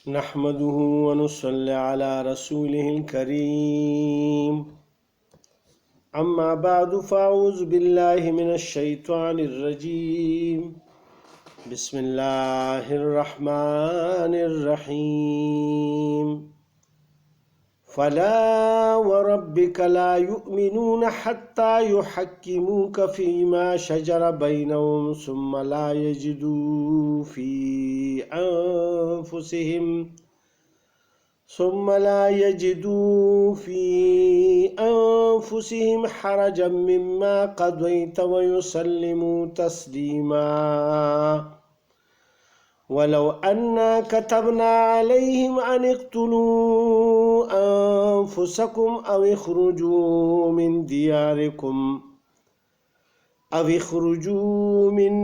نحمده ونصلي على رسوله الكريم اما بعد فاعوذ بالله من الشيطان الرجيم بسم الله الرحمن الرحيم فلا وربك لا يؤمنون حتى يحكموك فيما شجر بينهم ثم لا يجدوا في أنفسهم حرجا مما قضيت ويسلموا تسليما ولو أنا كتبنا عليهم أن اقتلوا أنفسكم أو اخرجوا من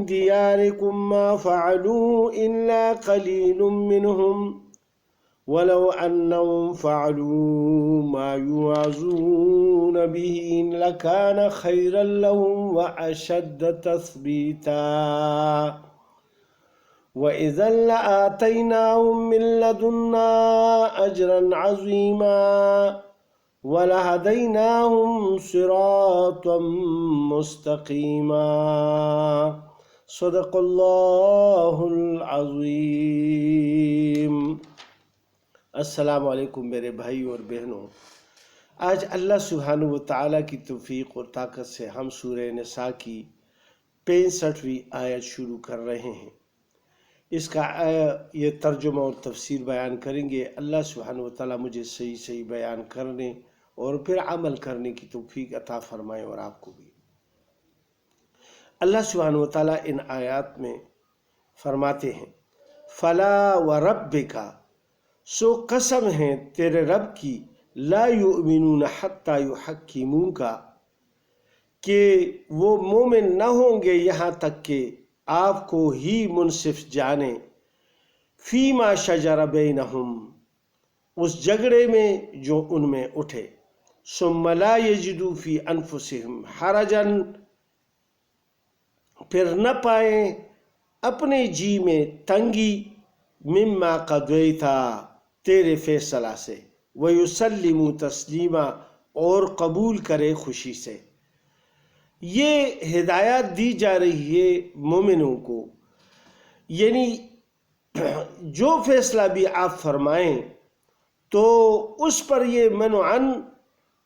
دياركم ما فعلوا إلا قليل منهم ولو أنهم فعلوا ما يوعظون به لكان خيرا لهم وأشد تثبيتا وإذا لآتيناهم من لدنا أجرا عظيما وَلَهَدَيْنَاهُمْ صِرَاطًا مُسْتَقِيمًا صدق اللہ العظیم۔ السلام علیکم میرے بھائی اور بہنوں، آج اللہ سبحانہ و تعالی کی توفیق اور طاقت سے ہم سورہ نساء کی 65ویں آیت شروع کر رہے ہیں۔ اس کا یہ ترجمہ اور تفسیر بیان کریں گے۔ اللہ سبحانہ و تعالی مجھے صحیح بیان کرنے اور پھر عمل کرنے کی توفیق عطا فرمائے اور آپ کو بھی۔ اللہ سبحانہ و تعالی ان آیات میں فرماتے ہیں فلا وربک، سو قسم ہے تیرے رب کی، لا یؤمنون حتی یحکموک، کہ وہ مومن نہ ہوں گے یہاں تک کہ آپ کو ہی منصف جانے، فیما شجر بینہم، اس جھگڑے میں جو ان میں اٹھے، ثم لا یجدوا فی انفسہم حرجا، پھر نہ پائیں اپنے جی میں تنگی، مما قضیتا، تیرے فیصلہ سے، ویسلموا تسلیما، اور قبول کرے خوشی سے۔ یہ ہدایات دی جا رہی ہے مومنوں کو، یعنی جو فیصلہ بھی آپ فرمائیں تو اس پر یہ منوعاً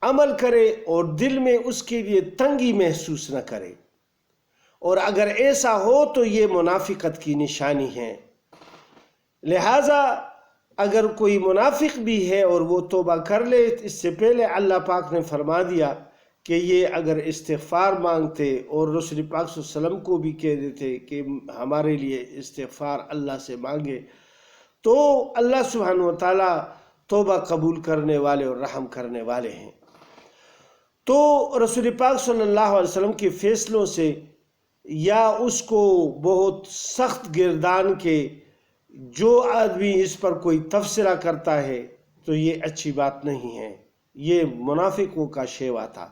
عمل کرے اور دل میں اس کے لیے تنگی محسوس نہ کرے، اور اگر ایسا ہو تو یہ منافقت کی نشانی ہے۔ لہٰذا اگر کوئی منافق بھی ہے اور وہ توبہ کر لے، اس سے پہلے اللہ پاک نے فرما دیا کہ یہ اگر استغفار مانگتے اور رسول پاک صلی اللہ علیہ وسلم کو بھی کہہ دیتے کہ ہمارے لیے استغفار اللہ سے مانگے، تو اللہ سبحانہ و تعالی توبہ قبول کرنے والے اور رحم کرنے والے ہیں۔ تو رسول پاک صلی اللہ علیہ وسلم کے فیصلوں سے یا اس کو بہت سخت گردان کے جو آدمی اس پر کوئی تبصرہ کرتا ہے تو یہ اچھی بات نہیں ہے، یہ منافقوں کا شیوا تھا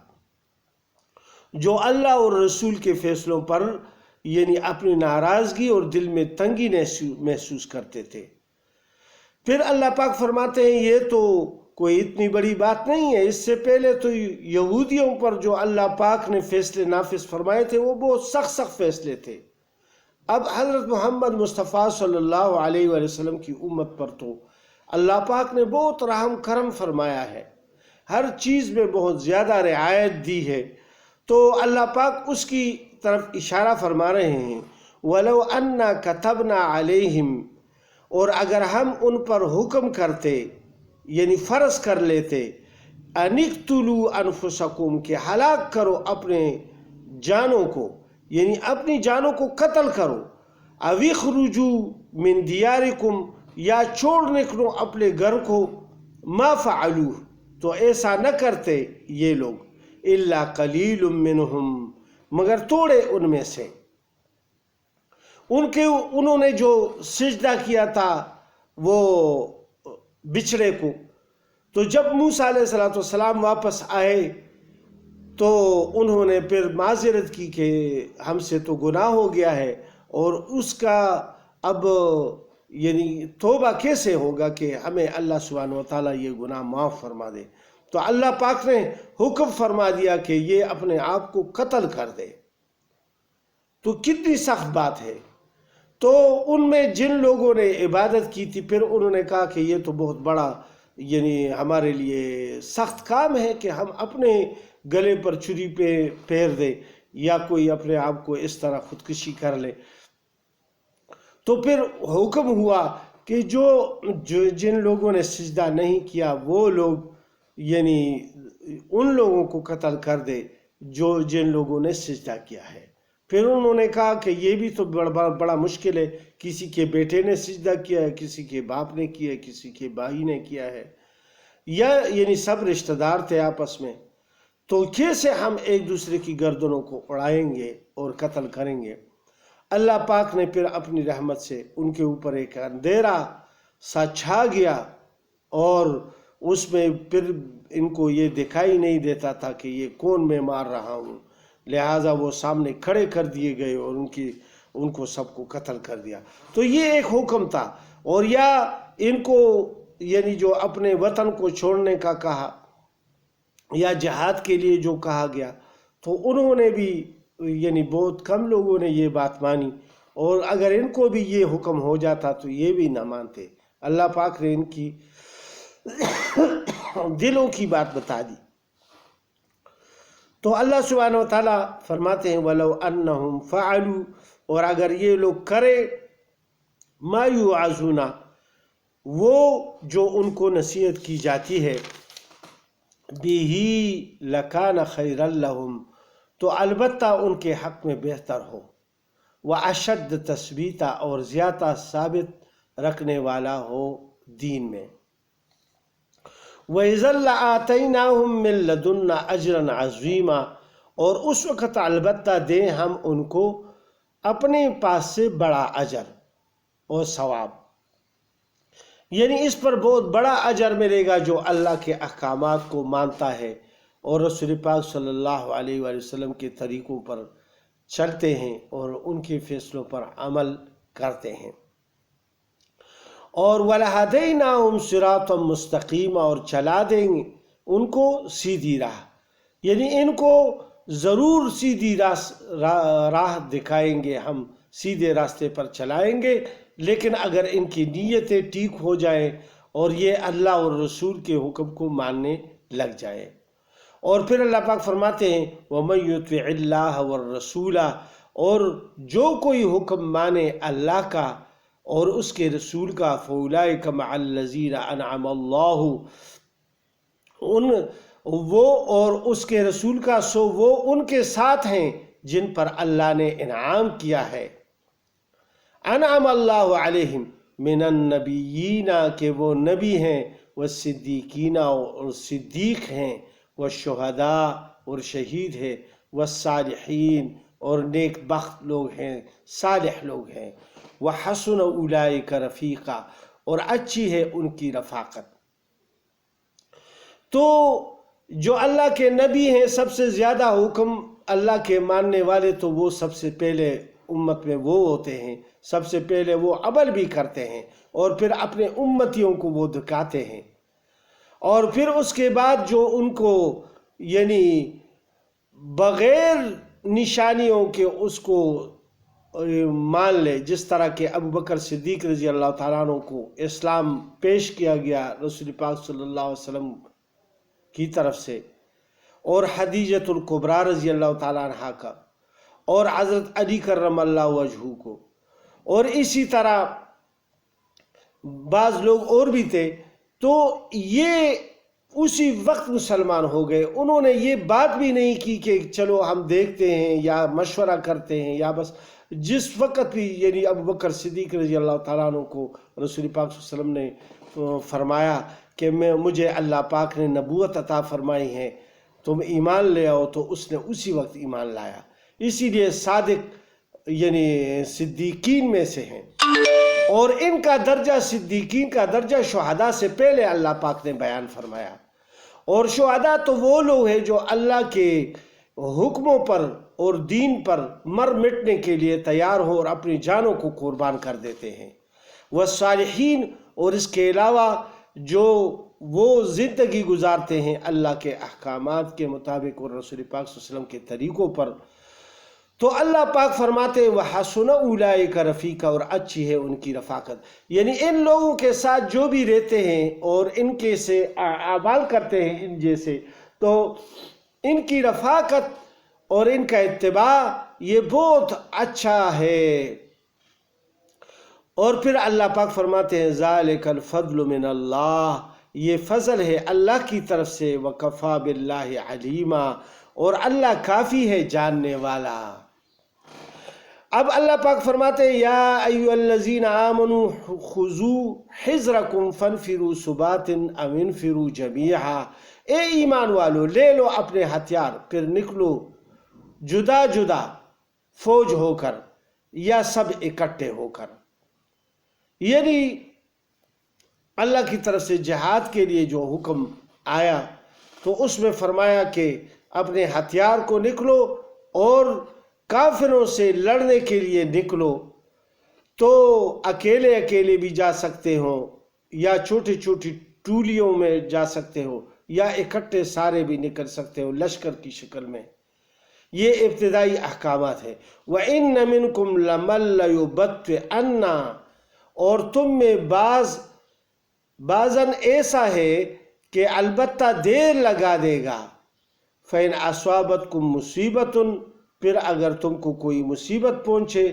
جو اللہ اور رسول کے فیصلوں پر یعنی اپنی ناراضگی اور دل میں تنگی محسوس کرتے تھے۔ پھر اللہ پاک فرماتے ہیں یہ تو کوئی اتنی بڑی بات نہیں ہے، اس سے پہلے تو یہودیوں پر جو اللہ پاک نے فیصلے نافذ فرمائے تھے وہ بہت سخت فیصلے تھے۔ اب حضرت محمد مصطفیٰ صلی اللہ علیہ وآلہ وسلم کی امت پر تو اللہ پاک نے بہت رحم کرم فرمایا ہے، ہر چیز میں بہت زیادہ رعایت دی ہے، تو اللہ پاک اس کی طرف اشارہ فرما رہے ہیں وَلَوْ أَنَّا كَتَبْنَا عَلَيْهِمْ، اور اگر ہم ان پر حکم کرتے یعنی فرض کر لیتے، أَنِ اقْتُلُوا أَنفُسَكُمْ، کہ ہلاک کرو اپنے جانوں کو، یعنی اپنی جانوں کو قتل کرو، أَوِ اخْرُجُوا مِن دِيَارِكُمْ، یا چھوڑ نکلو اپنے گھر کو، مَا فَعَلُوهُ، تو ایسا نہ کرتے یہ لوگ، إِلَّا قَلِيلٌ مِّنْهُمْ، مگر توڑے ان میں سے، انہوں نے جو سجدہ کیا تھا وہ بچھڑے کو، تو جب موسیٰ علیہ السلام واپس آئے تو انہوں نے پھر معذرت کی کہ ہم سے تو گناہ ہو گیا ہے، اور اس کا اب یعنی توبہ کیسے ہوگا کہ ہمیں اللہ سبحانہ و تعالیٰ یہ گناہ معاف فرما دے؟ تو اللہ پاک نے حکم فرما دیا کہ یہ اپنے آپ کو قتل کر دے۔ تو کتنی سخت بات ہے۔ تو ان میں جن لوگوں نے عبادت کی تھی، پھر انہوں نے کہا کہ یہ تو بہت بڑا یعنی ہمارے لیے سخت کام ہے کہ ہم اپنے گلے پر چھری پہ پھیر دیں یا کوئی اپنے آپ کو اس طرح خودکشی کر لے۔ تو پھر حکم ہوا کہ جن لوگوں نے سجدہ نہیں کیا وہ لوگ یعنی ان لوگوں کو قتل کر دے جن لوگوں نے سجدہ کیا ہے۔ پھر انہوں نے کہا کہ یہ بھی تو بڑا مشکل ہے، کسی کے بیٹے نے سجدہ کیا ہے، کسی کے باپ نے کیا ہے، کسی کے بھائی نے کیا ہے، یا یعنی سب رشتہ دار تھے آپس میں، تو کیسے ہم ایک دوسرے کی گردنوں کو اڑائیں گے اور قتل کریں گے؟ اللہ پاک نے پھر اپنی رحمت سے ان کے اوپر ایک اندھیرا سا چھا گیا، اور اس میں پھر ان کو یہ دکھائی نہیں دیتا تھا کہ یہ کون میں مار رہا ہوں، لہٰذا وہ سامنے کھڑے کر دیے گئے اور ان کو سب کو قتل کر دیا۔ تو یہ ایک حکم تھا۔ اور یا ان کو یعنی جو اپنے وطن کو چھوڑنے کا کہا یا جہاد کے لیے جو کہا گیا، تو انہوں نے بھی یعنی بہت کم لوگوں نے یہ بات مانی، اور اگر ان کو بھی یہ حکم ہو جاتا تو یہ بھی نہ مانتے۔ اللہ پاک نے ان کی دلوں کی بات بتا دی۔ تو اللہ سبحانہ و تعالیٰ فرماتے ہیں وَلَوْ أَنَّهُمْ فَعَلُوا، اور اگر یہ لوگ کرے مَا يُوعَظُونَ، وہ جو ان کو نصیحت کی جاتی ہے، بِهِ لَكَانَ خَيْرًا لَهُمْ، تو البتہ ان کے حق میں بہتر ہو، وَأَشَدَّ تَثْبِيتًا، اور زیادہ ثابت رکھنے والا ہو دین میں، وَإِذًا لَآتَيْنَاهُم مِّن لَّدُنَّا أَجْرًا عَظِيمًا، اور اس وقت البتہ دیں ہم ان کو اپنے پاس سے بڑا اجر اور ثواب، یعنی اس پر بہت بڑا اجر ملے گا جو اللہ کے احکامات کو مانتا ہے اور رسول پاک صلی اللہ علیہ وآلہ وسلم کے طریقوں پر چلتے ہیں اور ان کے فیصلوں پر عمل کرتے ہیں۔ اور وَلَهَدَيْنَاهُمْ صِرَاطًا مُسْتَقِيمًا، اور چلا دیں گے ان کو سیدھی راہ، یعنی ان کو ضرور سیدھی راہ دکھائیں گے، ہم سیدھے راستے پر چلائیں گے، لیکن اگر ان کی نیتیں ٹھیک ہو جائیں اور یہ اللہ اور رسول کے حکم کو ماننے لگ جائیں۔ اور پھر اللہ پاک فرماتے ہیں وَمَن يُطِعِ اللَّهَ وَالرَّسُولَ، اور جو کوئی حکم مانے اللہ کا اور اس کے رسول کا، فَأُولَٰئِكَ مَعَ الَّذِينَ أَنْعَمَ اللَّهُ، وہ اور اس کے رسول کا، سو وہ ان کے ساتھ ہیں جن پر اللہ نے انعام کیا ہے، انعم اللہ علیہم من النبیین، کہ وہ نبی ہیں، والصدیقین، اور صدیق ہیں، والشہداء، اور شہید ہیں، والصالحین، اور نیک بخت لوگ ہیں، صالح لوگ ہیں، وحسن اولئک رفیقا، اور اچھی ہے ان کی رفاقت۔ تو جو اللہ کے نبی ہیں، سب سے زیادہ حکم اللہ کے ماننے والے، تو وہ سب سے پہلے امت میں وہ ہوتے ہیں، سب سے پہلے وہ عمل بھی کرتے ہیں، اور پھر اپنے امتیوں کو وہ دکھاتے ہیں، اور پھر اس کے بعد جو ان کو یعنی بغیر نشانیوں کے اس کو مان لے، جس طرح کہ ابو بکر صدیق رضی اللہ تعالیٰ عنہ کو اسلام پیش کیا گیا رسول پاک صلی اللہ علیہ وسلم کی طرف سے، اور خدیجۃ الکبریٰ رضی اللہ تعالیٰ عنہ کا، اور حضرت علی کرم اللہ وجہہ کو، اور اسی طرح بعض لوگ اور بھی تھے، تو یہ اسی وقت مسلمان ہو گئے۔ انہوں نے یہ بات بھی نہیں کی کہ چلو ہم دیکھتے ہیں یا مشورہ کرتے ہیں، یا بس جس وقت بھی یعنی ابو بکر صدیق رضی اللہ تعالیٰ عنہ کو رسول پاک صلی اللہ علیہ وسلم نے فرمایا کہ مجھے اللہ پاک نے نبوت عطا فرمائی ہے، تم ایمان لے آؤ، تو اس نے اسی وقت ایمان لایا۔ اسی لیے صادق یعنی صدیقین میں سے ہیں، اور ان کا درجہ، صدیقین کا درجہ شہداء سے پہلے اللہ پاک نے بیان فرمایا۔ اور شہداء تو وہ لوگ ہیں جو اللہ کے حکموں پر اور دین پر مر مٹنے کے لیے تیار ہو اور اپنی جانوں کو قربان کر دیتے ہیں۔ والصالحین، اور اس کے علاوہ جو وہ زندگی گزارتے ہیں اللہ کے احکامات کے مطابق اور رسول پاک صلی اللہ علیہ وسلم کے طریقوں پر، تو اللہ پاک فرماتے ہیں وَحَسُنَ أُولَٰئِكَ رَفِيقًا، اور اچھی ہے ان کی رفاقت، یعنی ان لوگوں کے ساتھ جو بھی رہتے ہیں اور ان کے سے اعمال کرتے ہیں ان جیسے، تو ان کی رفاقت اور ان کا اتباع یہ بہت اچھا ہے۔ اور پھر اللہ پاک فرماتے ہیں ذَلِكَ الْفَضْلُ مِنَ اللَّهِ، یہ فضل ہے اللہ کی طرف سے، وَكَفَىٰ بِاللَّهِ عَلِيمًا، اور اللہ کافی ہے جاننے والا۔ اب اللہ پاک فرماتے ہیں یا ایھا الذین آمنوا خذوا حذرکم فانفروا ثبات او انفروا جمیعا، اے ایمان والو لے لو اپنے ہتھیار پھر نکلو جدا جدا، فوج ہو کر یا سب اکٹھے ہو کر۔ یعنی اللہ کی طرف سے جہاد کے لیے جو حکم آیا تو اس میں فرمایا کہ اپنے ہتھیار کو نکلو اور کافروں سے لڑنے کے لیے نکلو، تو اکیلے اکیلے بھی جا سکتے ہو یا چھوٹی چھوٹی ٹولیوں میں جا سکتے ہو یا اکٹھے سارے بھی نکل سکتے ہو لشکر کی شکل میں۔ یہ ابتدائی احکامات ہیں۔ وَإِنَّ مِنْكُمْ لَمَن لَّيُبَطِّئَنَّ، اور تم میں بعضاً ایسا ہے کہ البتہ دیر لگا دے گا۔ فَإِنْ أَصَابَتْكُمْ مُصِيبَةٌ، پھر اگر تم کو کوئی مصیبت پہنچے،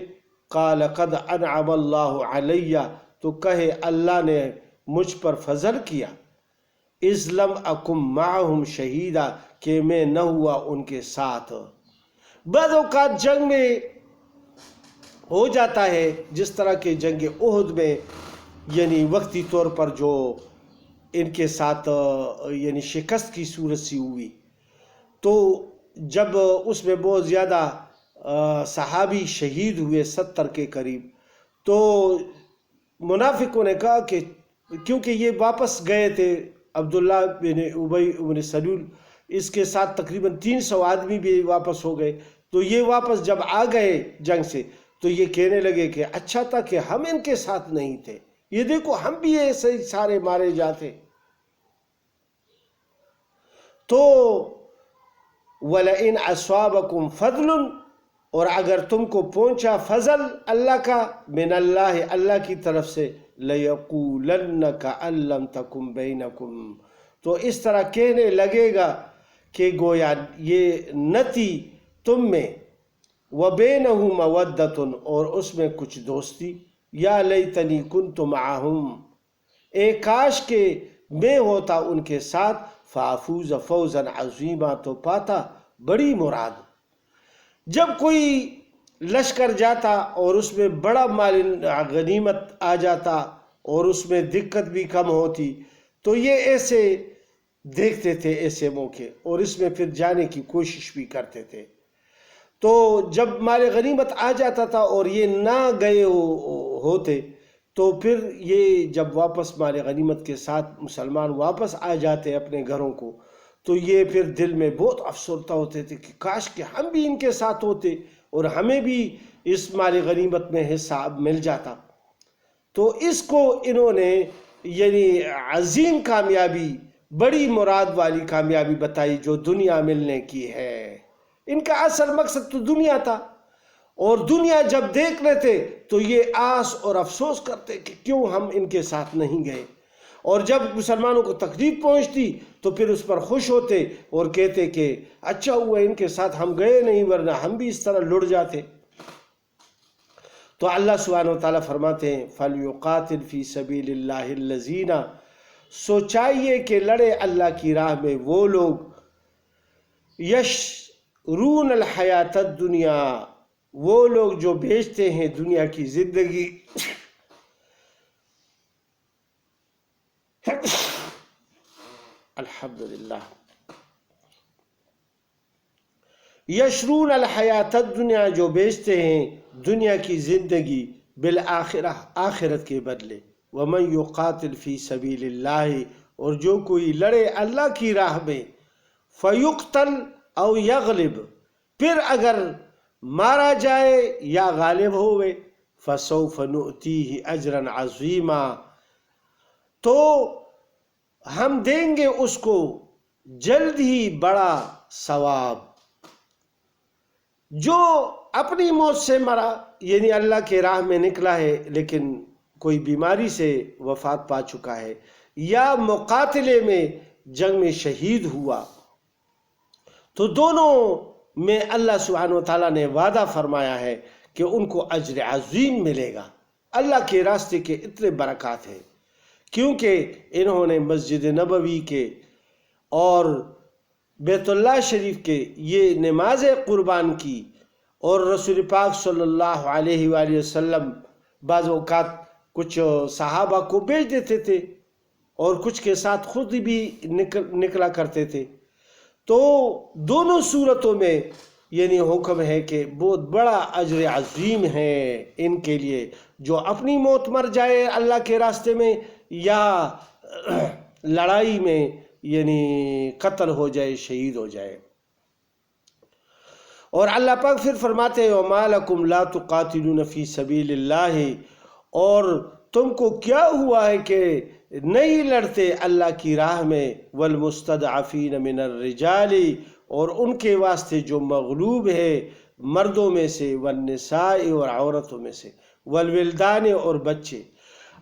قَالَ قَدْ أَنْعَمَ اللَّهُ عَلَيَّ، تو کہے اللہ نے مجھ پر فضل کیا، اِذْ لَمْ أَكُنْ مَعَهُمْ شَهِيدًا، کہ میں نہ ہوا ان کے ساتھ۔ بعض اوقات جنگ میں ہو جاتا ہے جس طرح کہ جنگ احد میں، یعنی وقتی طور پر جو ان کے ساتھ یعنی شکست کی صورت سی ہوئی، تو جب اس میں بہت زیادہ صحابی شہید ہوئے 70 کے قریب، تو منافقوں نے کہا کہ کیونکہ یہ واپس گئے تھے عبداللہ بن ابی بن سلول، اس کے ساتھ تقریباً 300 آدمی بھی واپس ہو گئے، تو یہ واپس جب آ گئے جنگ سے تو یہ کہنے لگے کہ اچھا تھا کہ ہم ان کے ساتھ نہیں تھے، یہ دیکھو ہم بھی ایسے ہی سارے مارے جاتے۔ تو وَلَئِنْ أَصَابَكُمْ فَضْلٌ، اور اگر تم کو پہنچا فضل اللہ کا، من اللہ اللہ کی طرف سے، لَيَقُولَنَّ كَأَن لَّمْ تَكُن بَيْنَكُمْ، تو اس طرح کہنے لگے گا کہ گویا یہ نہ تھی تم میں، وَبَيْنَهُ مَوَدَّةٌ، اور اس میں کچھ دوستی، یا لیتنی کنت معہم، اے کاش کہ میں ہوتا ان کے ساتھ، فافوز فوزا عظیما، تو پاتا بڑی مراد۔ جب کوئی لشکر جاتا اور اس میں بڑا مال غنیمت آ جاتا اور اس میں دقت بھی کم ہوتی، تو یہ ایسے دیکھتے تھے ایسے موقع، اور اس میں پھر جانے کی کوشش بھی کرتے تھے۔ تو جب مال غنیمت آ جاتا تھا اور یہ نہ گئے ہوتے، تو پھر یہ جب واپس مال غنیمت کے ساتھ مسلمان واپس آ جاتے اپنے گھروں کو، تو یہ پھر دل میں بہت افسردہ ہوتے تھے کہ کاش کہ ہم بھی ان کے ساتھ ہوتے اور ہمیں بھی اس مال غنیمت میں حصہ مل جاتا۔ تو اس کو انہوں نے یعنی عظیم کامیابی، بڑی مراد والی کامیابی بتائی جو دنیا ملنے کی ہے۔ ان کا اصل مقصد تو دنیا تھا، اور دنیا جب دیکھ لیتے تو یہ آس اور افسوس کرتے کہ کیوں ہم ان کے ساتھ نہیں گئے، اور جب مسلمانوں کو تکلیف پہنچتی تو پھر اس پر خوش ہوتے اور کہتے کہ اچھا ہوا ان کے ساتھ ہم گئے نہیں، ورنہ ہم بھی اس طرح لڑ جاتے۔ تو اللہ سبحانہ و تعالیٰ فرماتے ہیں فَلْيُقَاتِلْ فِي سَبِيلِ اللَّهِ الَّذِينَ، سو چاہیے کہ لڑے اللہ کی راہ میں وہ لوگ، یشرون الحیات الدنیا، وہ لوگ جو بیچتے ہیں دنیا کی زندگی، الحمدللہ، یشرون الحیات الدنیا، جو بیچتے ہیں دنیا کی زندگی، بالآخرہ، آخرت کے بدلے، ومن یقاتل فی سبیل اللہ، اور جو کوئی لڑے اللہ کی راہ میں، فیقتل او یغلب، پھر اگر مارا جائے یا غالب ہوئے، فسوف نؤتیہ اجرا عظیما، تو ہم دیں گے اس کو جلد ہی بڑا ثواب۔ جو اپنی موت سے مرا، یعنی اللہ کے راہ میں نکلا ہے لیکن کوئی بیماری سے وفات پا چکا ہے، یا مقاتلے میں جنگ میں شہید ہوا، تو دونوں میں اللہ سبحانہ وتعالیٰ نے وعدہ فرمایا ہے کہ ان کو اجر عظیم ملے گا۔ اللہ کے راستے کے اتنے برکات ہیں، کیونکہ انہوں نے مسجد نبوی کے اور بیت اللہ شریف کے یہ نمازیں قربان کی، اور رسول پاک صلی اللہ علیہ وآلہ وسلم بعض اوقات کچھ صحابہ کو بھیج دیتے تھے اور کچھ کے ساتھ خود بھی نکلا کرتے تھے۔ تو دونوں صورتوں میں یعنی حکم ہے کہ بہت بڑا اجر عظیم ہے ان کے لیے، جو اپنی موت مر جائے اللہ کے راستے میں، یا لڑائی میں یعنی قتل ہو جائے، شہید ہو جائے۔ اور اللہ پاک پھر فرماتے ہیں وَمَا لَكُمْ لَا تُقَاتِلُونَ فِي سَبِيلِ اللَّهِ، اور تم کو کیا ہوا ہے کہ نہیں لڑتے اللہ کی راہ میں، وَالْمُسْتَضْعَفِينَ مِنَ الرِّجَالِ، اور ان کے واسطے جو مغلوب ہے مردوں میں سے، وَالنساء، اور عورتوں میں سے، وَالْوِلْدَانِ، اور بچے،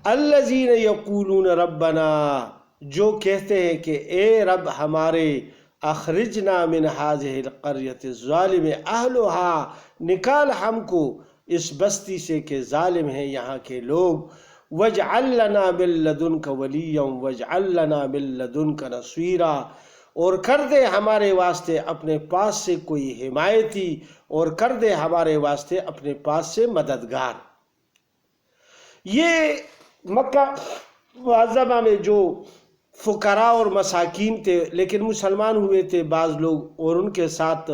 الَّذِينَ يَقُولُونَ رَبَّنَا، جو کہتے ہیں کہ اے رب ہمارے، اخرجنا من هذه القرية الظالم اہلها، نکال ہم کو اس بستی سے کہ ظالم ہیں یہاں کے لوگ، واجعل لنا من لدنك وليا واجعل لنا من لدنك نصيرا، اور کر دے ہمارے واسطے اپنے پاس سے کوئی حمایتی، اور کر دے ہمارے واسطے اپنے پاس سے مددگار۔ یہ مکہ معظمہ میں جو فقراء اور مساکین تھے لیکن مسلمان ہوئے تھے بعض لوگ، اور ان کے ساتھ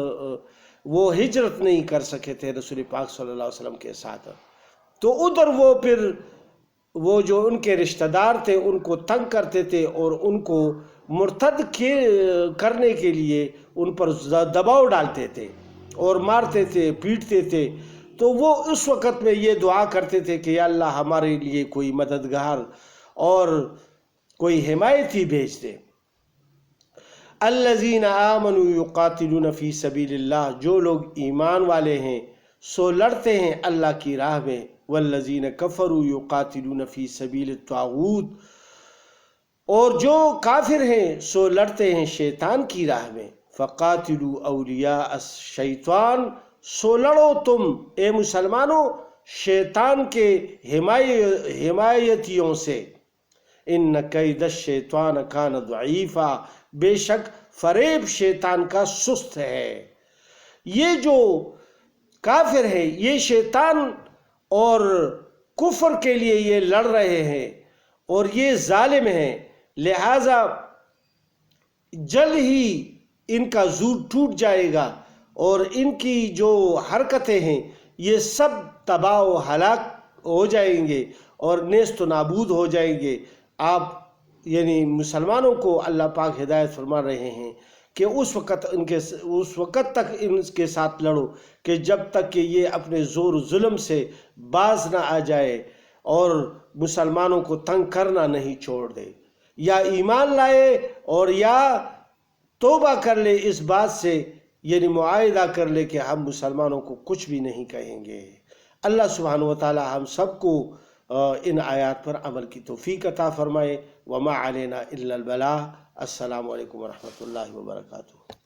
وہ ہجرت نہیں کر سکے تھے رسول پاک صلی اللہ علیہ وسلم کے ساتھ، تو ادھر وہ پھر وہ جو ان کے رشتہ دار تھے ان کو تنگ کرتے تھے، اور ان کو مرتد کرنے کے لیے ان پر دباؤ ڈالتے تھے اور مارتے تھے، پیٹتے تھے۔ تو وہ اس وقت میں یہ دعا کرتے تھے کہ یا اللہ ہمارے لیے کوئی مددگار اور کوئی حمایتی بھیج دے۔ الذین آمنوا یقاتلون فی سبیل اللہ، جو لوگ ایمان والے ہیں سو لڑتے ہیں اللہ کی راہ میں، والذین کفروا یقاتلون فی سبیل الطاغوت، اور جو کافر ہیں سو لڑتے ہیں شیطان کی راہ میں، فقاتلوا اولیاء الشیطان، سو لڑو تم اے مسلمانوں شیطان کے حمایتیوں سے، ان کید الشیطان کان ضعیفا، بے شک فریب شیطان کا سست ہے۔ یہ جو کافر ہے یہ شیطان اور کفر کے لیے یہ لڑ رہے ہیں اور یہ ظالم ہیں، لہذا جلد ہی ان کا زور ٹوٹ جائے گا، اور ان کی جو حرکتیں ہیں یہ سب تباہ و ہلاک ہو جائیں گے اور نیست و نابود ہو جائیں گے۔ آپ یعنی مسلمانوں کو اللہ پاک ہدایت فرما رہے ہیں کہ اس وقت تک ان کے ساتھ لڑو کہ جب تک کہ یہ اپنے زور و ظلم سے باز نہ آ جائے اور مسلمانوں کو تنگ کرنا نہیں چھوڑ دے، یا ایمان لائے اور یا توبہ کر لے اس بات سے، یعنی معاہدہ کر لے کہ ہم مسلمانوں کو کچھ بھی نہیں کہیں گے۔ اللہ سبحانہ وتعالی ہم سب کو ان آیات پر عمل کی توفیق عطا فرمائے۔ وما علینا الا البلاغ۔ السلام علیکم ورحمۃ اللہ وبرکاتہ۔